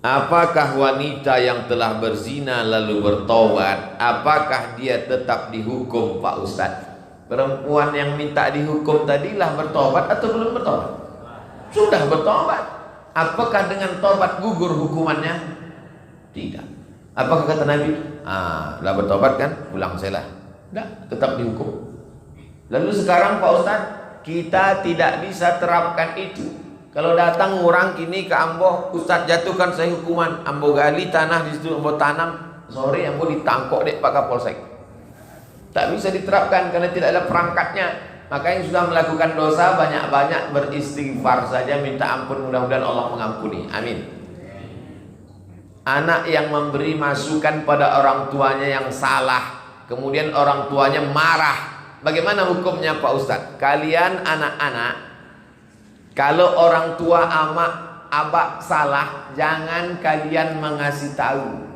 Apakah wanita yang telah berzina lalu bertobat, apakah dia tetap dihukum, Pak Ustadz? Perempuan yang minta dihukum tadilah bertobat atau belum bertobat? Sudah bertobat. Apakah dengan tobat gugur hukumannya? Tidak. Apakah kata Nabi? Lah bertobat kan, pulang saja. Tidak, tetap dihukum. Lalu sekarang Pak Ustadz, kita tidak bisa terapkan itu. Kalau datang orang kini ke Ambo, Ustadz jatuhkan saya hukuman, Ambo gali tanah di situ, Ambo tanam, sore Ambo ditangkok dek Pak Kapolsek. Tak bisa diterapkan karena tidak ada perangkatnya. Maka yang sudah melakukan dosa banyak-banyak beristighfar saja, minta ampun, mudah-mudahan Allah mengampuni. Amin. Anak yang memberi masukan pada orang tuanya yang salah, kemudian orang tuanya marah, bagaimana hukumnya Pak Ustadz? Kalian anak-anak, kalau orang tua abak salah, jangan kalian mengasih tahu.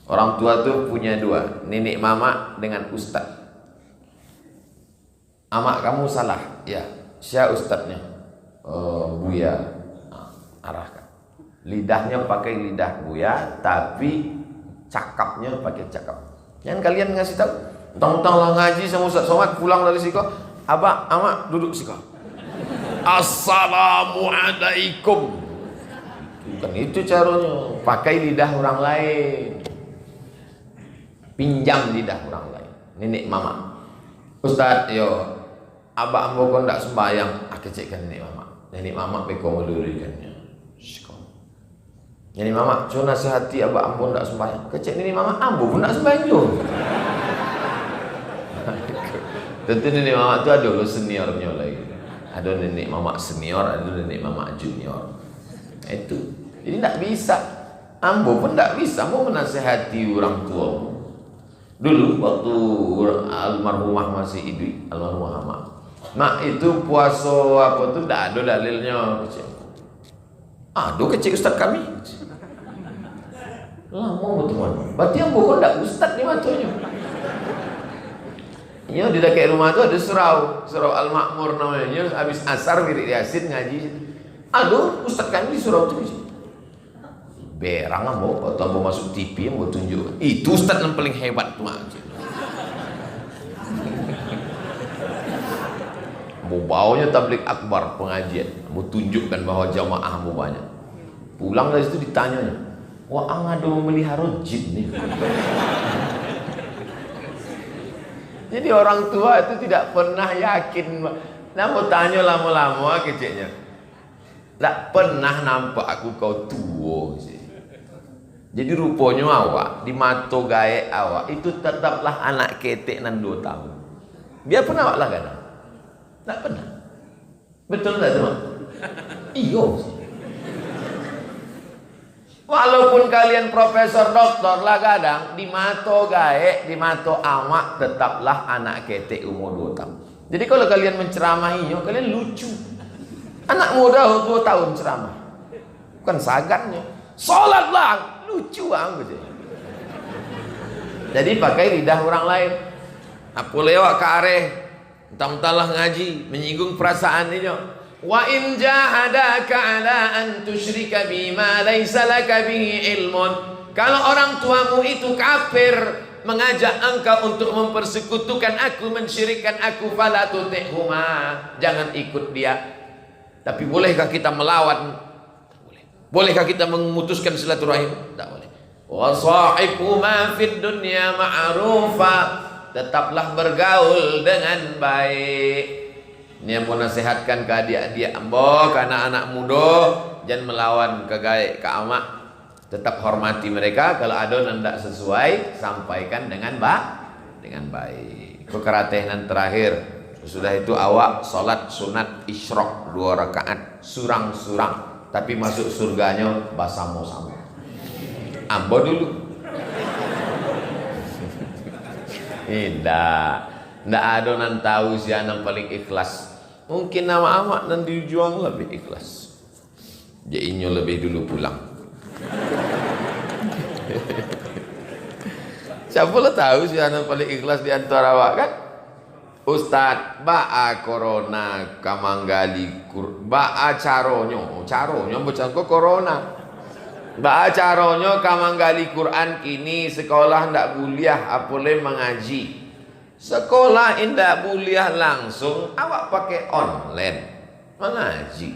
Orang tua tuh punya dua, nenek mama dengan ustadz. Amak kamu salah, ya. Siapa ustadznya? Buya. Arahkan. Lidahnya pakai lidah Buya, tapi cakapnya pakai cakap. Jangan kalian ngasih tahu. Tentang lah ngaji sama Ustaz Somad pulang dari siko, abak, amak duduk siko. Assalamualaikum. Bukan itu caranya. Pakai lidah orang lain. Pinjam lidah orang lain. Nenek mama. Ustaz, yo, abak ambo kau ndak sembahyang. Kecekkan nenek mama. Nenek mama beko melurikannya. Nenek mama, so nasihati abak ambo ndak sembahyang. Kecek nenek mama, ambo pun ndak sembahyang juga. Tentu nenek mama itu ada lo seniornya lagi. Ada nenek mama senior, ada nenek mama junior. Itu. Jadi tidak bisa. Ambo pun tidak bisa mau menasihati orang tua. Dulu waktu almarhumah masih hidup, almarhumah mak itu puasa apa tuh tidak ada dalilnya. Aduh kecil ustaz kami. Lama betul. Berarti ambo kok tidak ustaz ni matunya. Ya di dekat rumah tu ada surau Al-Makmur namanya. Habis asar wirid Yasin ngaji. Aduh, ustaz kami di surau tu. Berang ambo, atau ambo masuk TV ambo tunjuk. Itu ustaz yang paling hebat tu aja. Ambo bawanya tabligh akbar pengajian. Ambo tunjukkan bahwa jamaah ambo banyak. Pulang dari situ ditanya, "Wah, ada memelihara jin nih." Jadi orang tua itu tidak pernah yakin. Namun tanya lama-lama kecilnya, tak pernah nampak aku kau tua. Jadi rupanya awak di mata gaya awak itu tetaplah anak ketek nan 2 tahun. Biarpun awak lah kan, tak pernah. Betul tak teman? Iyo. Walaupun kalian profesor doktor lah kadang di mata gaek, di mata awak tetaplah anak ketek umur 2 tahun. Jadi kalau kalian menceramahinya, kalian lucu. Anak muda 2 tahun ceramah. Bukan sagannya. Salatlah, lucu aku. Jadi pakai lidah orang lain. Apa lewat ke areh, entah-entahlah ngaji, menyinggung perasaan dia. Wa in jahadaka ala an tusyrika bima laisa laka bihi ilmun. Kalau orang tuamu itu kafir, mengajak engkau untuk mempersekutukan aku, mensyirikkan aku, fala tuti'huma, jangan ikut dia. Tapi bolehkah kita melawan? Tak boleh. Bolehkah kita memutuskan silaturahim? Tak boleh. Wa sahibhuma fid dunya ma'rufa, tetaplah bergaul dengan baik. Ini yang mau nasihatkan ke adik-adik ambo, ke anak-anak muda, jangan melawan ke gaek, ke amak. Tetap hormati mereka. Kalau ada yang tidak sesuai, sampaikan dengan baik. Kekeratehan terakhir, sudah itu awak solat sunat isyraq 2 rakaat, surang-surang, tapi masuk surganya basamo-samo. Ambo dulu. Tidak ada yang tahu siapa yang paling ikhlas. Mungkin nama amak dan dijuang lebih ikhlas. Jadinya lebih dulu pulang. Siapa lah tahu siapa yang paling ikhlas di antara awak kan? Ustaz, ba'a corona kamanggali ba'a caronyo bocah corona. Ba'a caronyo kamanggali Quran kini sekolah ndak kuliah apole mengaji. Sekolah indak kuliah langsung, awak pakai online mengaji.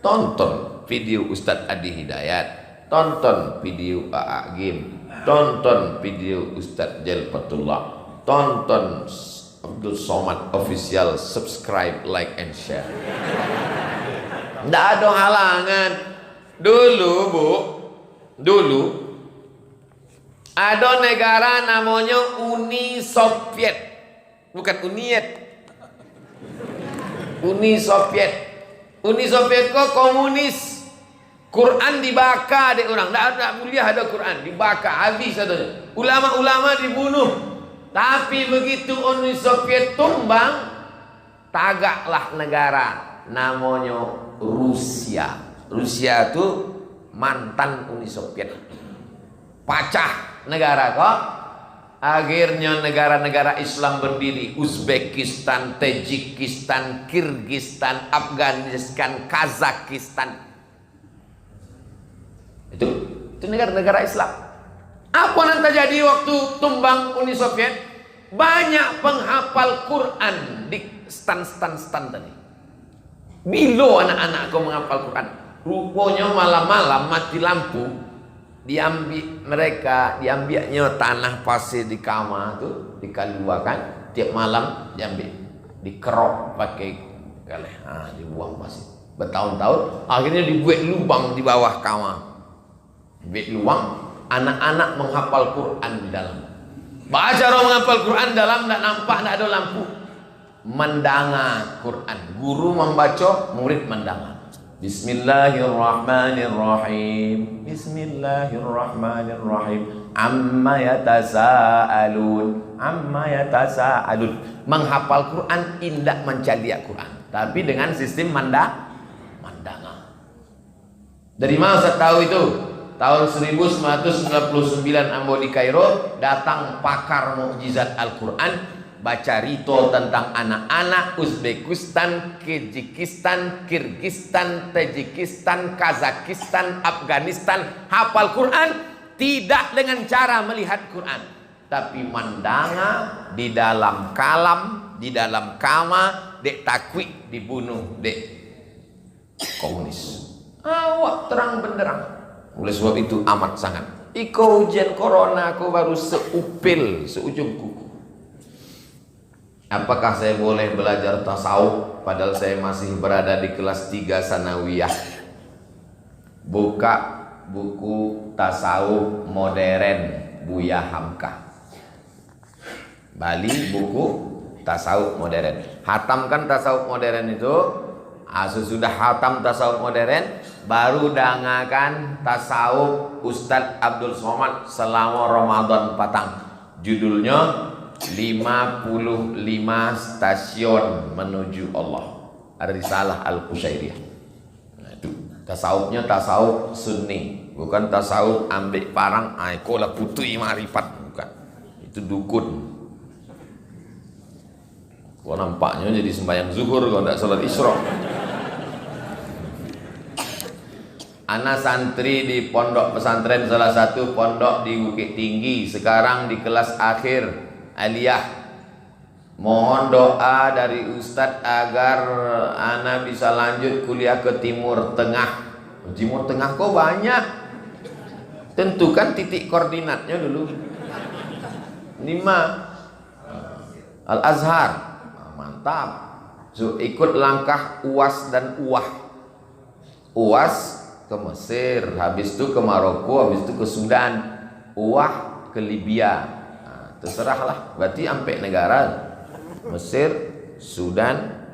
Tonton video Ustaz Adi Hidayat, tonton video AA Gim, tonton video Ustaz Jalpatullah, tonton Abdul Somad Official, subscribe, like, and share. Nggak ada halangan. Dulu ada negara namanya Uni Soviet, bukan Uniet. Uni Soviet. Uni Soviet kok komunis. Quran dibakar deh orang. Nggak kuliah ada Quran dibakar habis ada. Ulama-ulama dibunuh. Tapi begitu Uni Soviet tumbang, tagaklah negara namanya Rusia. Rusia itu mantan Uni Soviet. Pecah negara kok. Akhirnya negara-negara Islam berdiri. Uzbekistan, Tajikistan, Kirgistan, Afghanistan, Kazakhstan. Itu negara-negara Islam. Apa yang terjadi waktu tumbang Uni Soviet? Banyak penghafal Quran di stan tadi. Bilo anak-anak kau menghafal Quran. Rupanya malam-malam mati lampu, diambilnya tanah pasir di kamar tuh, dikeluarkan tiap malam diambil, dikerok pakai galeh, dibuang pasir. Bertahun-tahun, akhirnya dibuat lubang di bawah kamar. Dibuat lubang, anak-anak menghafal Quran di dalam. Baca orang menghafal Quran dalam, tidak nampak, tidak ada lampu. Mendanga Quran, guru membaca, murid mendanga. Bismillahirrahmanirrahim. Bismillahirrahmanirrahim. Amma yatasaalun. Menghafal Quran indah mencari Quran, tapi dengan sistem mandanga. Dari mana saya tahu itu? Tahun 1999 ambo di Kairo, datang pakar mukjizat Al-Quran, baca rito tentang anak-anak Uzbekistan, Kyrgyzstan, Tajikistan, Kazakhstan, Afghanistan hafal Quran tidak dengan cara melihat Quran, tapi mandanga di dalam kalam, di dalam kama, dek takwi dibunuh dek komunis. Awak terang benderang. Oleh sebab itu amat sangat. Iko ujian corona aku baru seupil seujung kuku. Apakah saya boleh belajar tasawuf padahal saya masih berada di kelas 3 sanawiyah? Buka buku tasawuf modern Buya Hamka. Bali buku tasawuf modern. Hatamkan tasawuf modern itu. Sesudah hatam tasawuf modern, baru dangakan tasawuf Ustadz Abdul Somad selama Ramadan patang. Judulnya 55 stasiun menuju Allah, Risalah Al-Qusyairiyah. Nah, itu tasawufnya tasawuf sunni, bukan tasawuf ambek parang aikola putui marifat, bukan. Itu dukun. Kok nampaknya jadi sembahyang zuhur kalau tidak salat Isra. Anak santri di pondok pesantren, salah satu pondok di Bukit Tinggi, sekarang di kelas akhir aliyah. Mohon doa dari Ustadz agar ana bisa lanjut kuliah ke Timur Tengah. Timur Tengah kok banyak. Tentukan titik koordinatnya dulu. 5 Al-Azhar. Mantap. So, ikut langkah UAS dan UWAH. UAS ke Mesir, habis itu ke Maroko, habis itu ke Sudan, UWAH ke Libya. Nah, terserahlah. Berarti sampai negara Mesir, Sudan,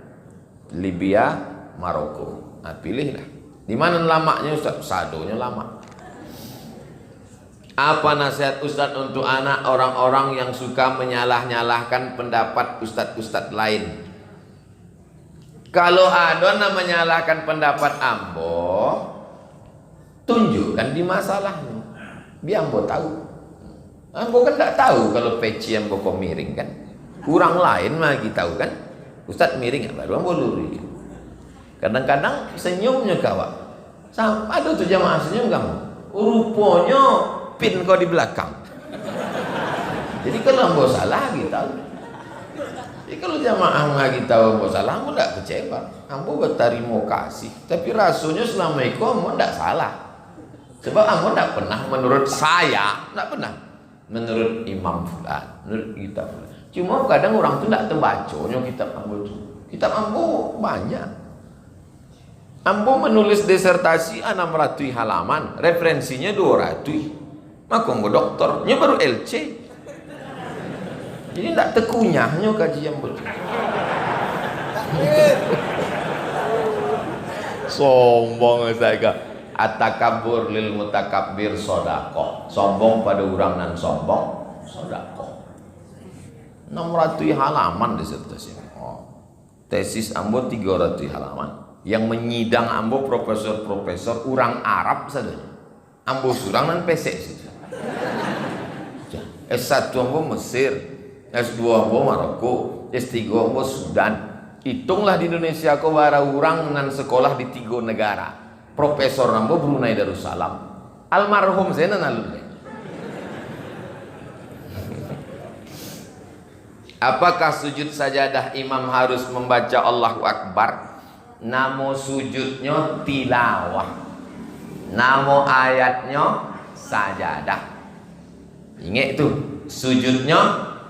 Libya, Maroko. Nah, pilihlah. Di mana lamanya Ustaz? Sadonya lama. Apa nasihat Ustadz untuk anak orang-orang yang suka menyalah-nyalahkan pendapat ustadz-ustadz lain? Kalau ada yang menyalahkan pendapat ambo, tunjukkan di masalahnya, biar ambo tahu. Ambo kan tak tahu kalau peci ambo kok miring kan. Kurang lain mah kita tahu kan. Ustaz miring ya baru ambo luri. Kadang-kadang senyumnya kawan. Ada tuh jamaah senyum kamu. Rupanya pin kau di belakang. Jadi kalau ambo salah kita. Jadi kalau jamaah ngaji tahu ambo salah, ambo tidak kecewa. Ambo berterima kasih. Tapi rasanya selama itu ambo tidak salah. Sebab ambo tidak pernah menurut saya, tidak pernah menurut Imam Fulan, menurut kita Fulan. Cuma kadang orang tu tidak terbacanya kitab ambo tu. Kitab ambo banyak. Ambo menulis disertasi 600 halaman, referensinya 200. Maka ambo doktornya baru LC. Jadi tidak terkunyahnya kajian betul. Sombong saya. Atakabur lil mutakabbir sodako. Sombong pada orang nan sombong sodako. 600 halaman disertasi. Tesis ambo 300 halaman. Yang menyidang ambo profesor-profesor orang Arab saja. Ambo surang nan pesek saja. S1 ambo Mesir, S2 ambo Maroko, S3 ambo Sudan. Hitunglah di Indonesia kau bara orang nan sekolah di 3 negara. Profesor ambo Brunei Darussalam. Almarhum saya nan alumni. Apakah sujud sajadah imam harus membaca Allahu Akbar? Namo sujudnya tilawah. Namo ayatnya sajadah. Ingat itu, sujudnya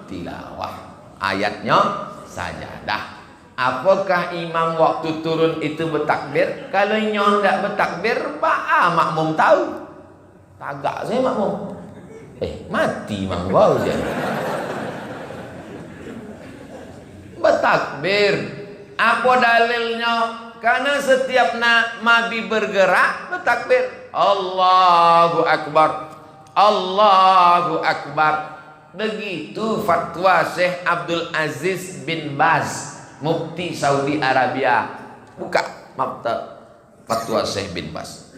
tilawah, ayatnya sajadah. Apakah imam waktu turun itu bertakbir? Kalau nyon tidak bertakbir, makmum tahu. Tagak saya makmum. Mati mang wow je. Bertakbir. Apa dalilnya? Karena setiap nabi bergerak bertakbir. Allahu Akbar. Allahu Akbar. Begitu fatwa Syekh Abdul Aziz bin Baz, Mufti Saudi Arabia. Buka maktab fatwa Syekh bin Baz.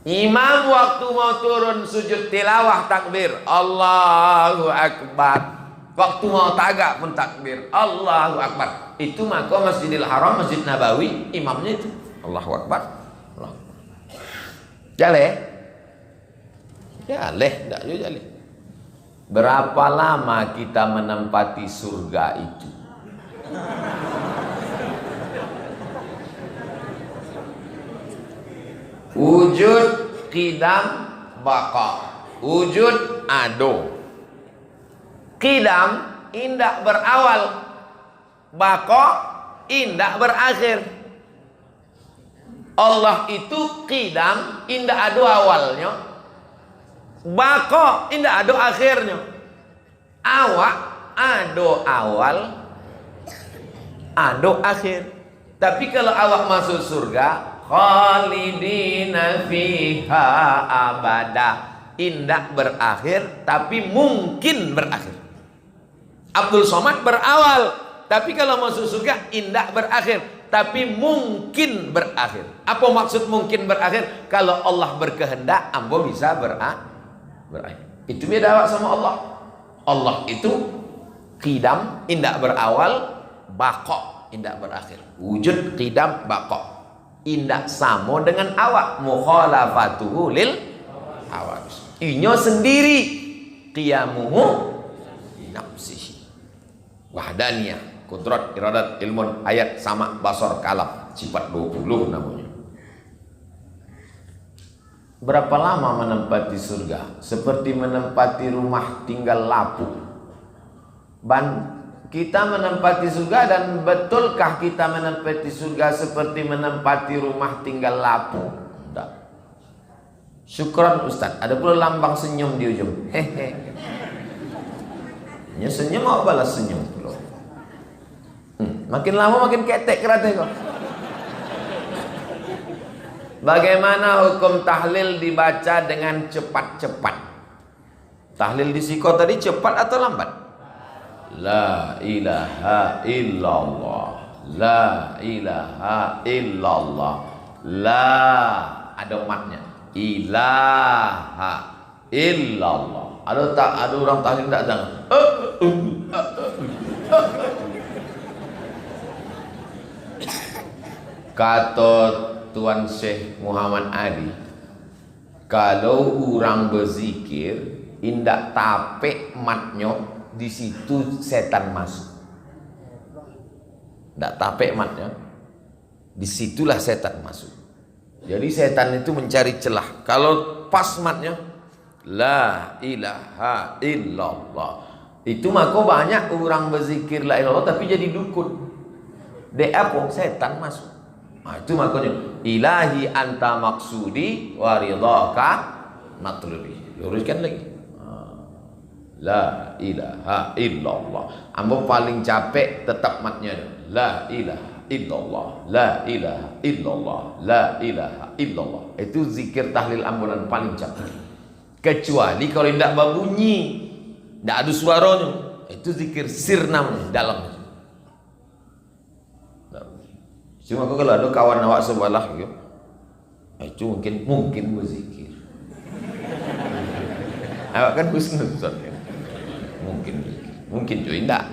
Imam waktu mau turun sujud tilawah takbir Allahu Akbar. Waktu mau tagak pun takbir Allahu Akbar. Itu maka Masjidil Haram, Masjid Nabawi, imamnya itu Allahu Akbar. Allah. Jale? Jale, tidak jale. Berapa lama kita menempati surga itu? Wujud, qidam, baqa. Wujud, ado. Qidam, indak berawal. Baqa, indak berakhir. Allah itu qidam, indak ada awalnya. Baqa, indak ada akhirnya. Awak, ada awal, ada akhir. Tapi kalau awak masuk surga, khalidina fiha abada, indak berakhir tapi mungkin berakhir. Abdul Somad berawal, tapi kalau masuk surga indak berakhir tapi mungkin berakhir. Apa maksud mungkin berakhir? Kalau Allah berkehendak ambo bisa berakhir. Itu beda awak sama Allah. Allah itu qidam, indak berawal, baqa, indak berakhir. Wujud, qidam, baqa, indak sama dengan awak. Mukhalafatuhu lil hawadis. Inyo sendiri qiyamuhu nafsihi. Wahdaniyah, kudrat, iradat, ilmun, ayat, sama, basar, kalam. Sifat 20 namanya. Berapa lama menempati surga? Seperti menempati rumah tinggal lapuk. Kita menempati surga, dan betulkah kita menempati surga seperti menempati rumah tinggal lapuk? Tidak. Syukran Ustaz. Ada pula lambang senyum di ujung. Hehe. Ya senyum mau balas senyum. Makin lama makin ketek kerate kok. Bagaimana hukum tahlil dibaca dengan cepat-cepat? Tahlil di siko tadi cepat atau lambat? La ilaha illallah. La ilaha illallah. La ada umatnya. Ilaha illallah. Ada tak ada orang tahlil tak dengar? Kata Tuan Syekh Muhammad Ali, kalau orang berzikir indak tapek matnya, di situ setan masuk. Ndak tapek matnya, disitulah setan masuk. Jadi setan itu mencari celah. Kalau pas matnya, la ilaha illallah, itu maka banyak orang berzikir la ilaha illallah tapi jadi dukun. Dek apa? Setan masuk. Nah, itu makanya ilahi anta maksudi wa ridhaka matlubi. Luruskan lagi. La ilaha illallah. Ambo paling capek tetap matnya. La ilaha illallah, la ilaha illallah, la ilaha illallah. Itu zikir tahlil ambulan paling capek. Kecuali kalau tidak berbunyi, tidak ada suaranya, itu zikir sir namanya, dalamnya. Cuma kalau ada kawan awak sebelah gitu, itu mungkin berzikir. Awak kan husnuzon ya. Mungkin juga tidak.